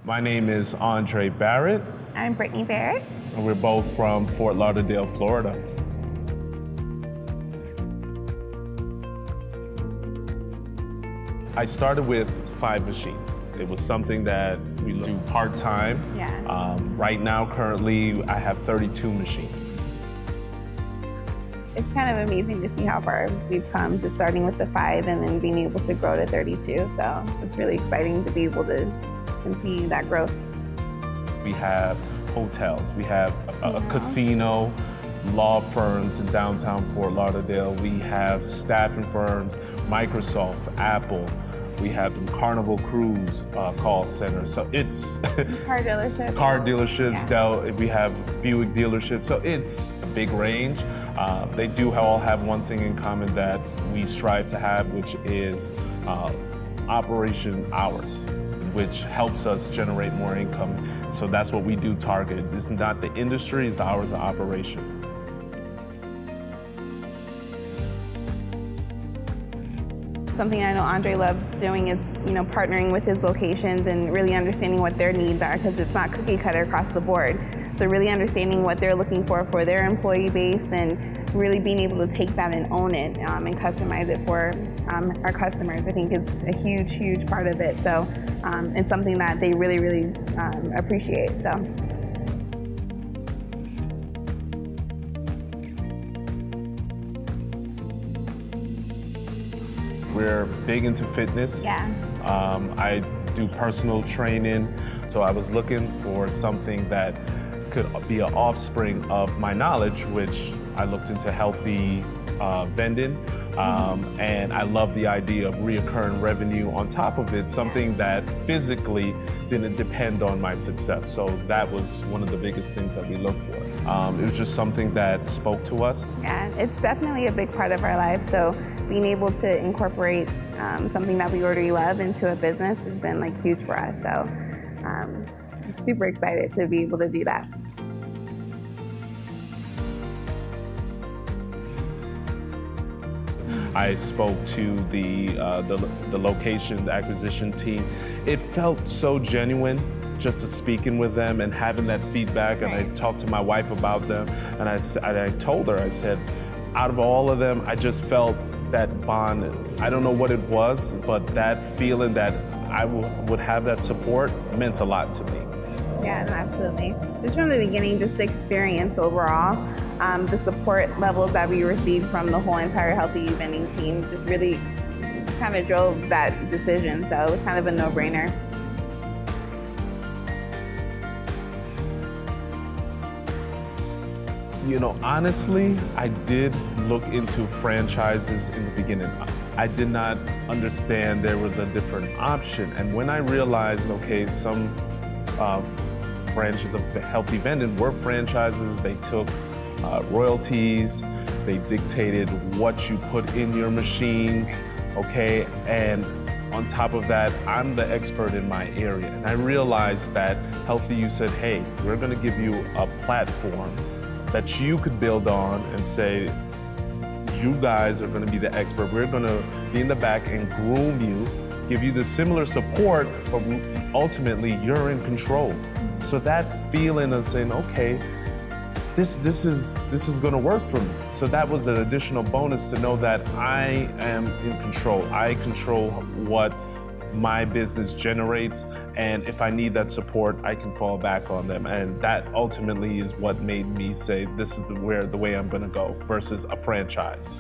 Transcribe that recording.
My name is Andre Barrett. I'm Brittany Barrett. And we're both from Fort Lauderdale, Florida. I started with 5 machines. It was something that we do part-time. Yeah. Right now, currently, I have 32 machines. It's kind of amazing to see how far we've come, just starting with the 5 and then being able to grow to 32. So it's really exciting to be able to continue that growth. We have hotels, we have a casino, law firms in downtown Fort Lauderdale. We have staffing firms, Microsoft, Apple. We have the Carnival Cruise call center. So it's car dealerships. Car dealerships. Yeah. We have Buick dealerships. So it's a big range. They do all have one thing in common that we strive to have, which is operation hours, which helps us generate more income. So that's what we do target. It's not the industry, it's the hours of operation. Something I know Andre loves doing is, partnering with his locations and really understanding what their needs are, because it's not cookie cutter across the board. So really understanding what they're looking for their employee base and really being able to take that and own it and customize it for our customers, I think is a huge, huge part of it. So it's something that they really, really appreciate. So. We're big into fitness. Yeah. I do personal training, so I was looking for something that could be an offspring of my knowledge, which I looked into healthy vending, and I love the idea of reoccurring revenue on top of it, something that physically didn't depend on my success. So that was one of the biggest things that we looked for. It was just something that spoke to us. Yeah, it's definitely a big part of our life. So being able to incorporate something that we already love into a business has been huge for us. So I'm super excited to be able to do that. I spoke to the location, the acquisition team. It felt so genuine just to speaking with them and having that feedback. And I talked to my wife about them, and I told her, I said, out of all of them, I just felt that bond. I don't know what it was, but that feeling that I would have that support meant a lot to me. Yeah, no, absolutely. Just from the beginning, just the experience overall, the support levels that we received from the whole entire HealthyYOU vending team just really kind of drove that decision. So it was kind of a no-brainer. Honestly, I did look into franchises in the beginning. I did not understand there was a different option. And when I realized, okay, some branches of Healthy Vending were franchises, they took royalties, they dictated what you put in your machines, okay? And on top of that, I'm the expert in my area. And I realized that HealthyYOU said, hey, we're gonna give you a platform that you could build on and say, you guys are gonna be the expert. We're gonna be in the back and groom you, give you the similar support, but ultimately you're in control. So that feeling of saying, okay, this is gonna work for me. So that was an additional bonus to know that I am in control. I control what my business generates, and if I need that support, I can fall back on them. And that ultimately is what made me say, this is the way I'm gonna go versus a franchise.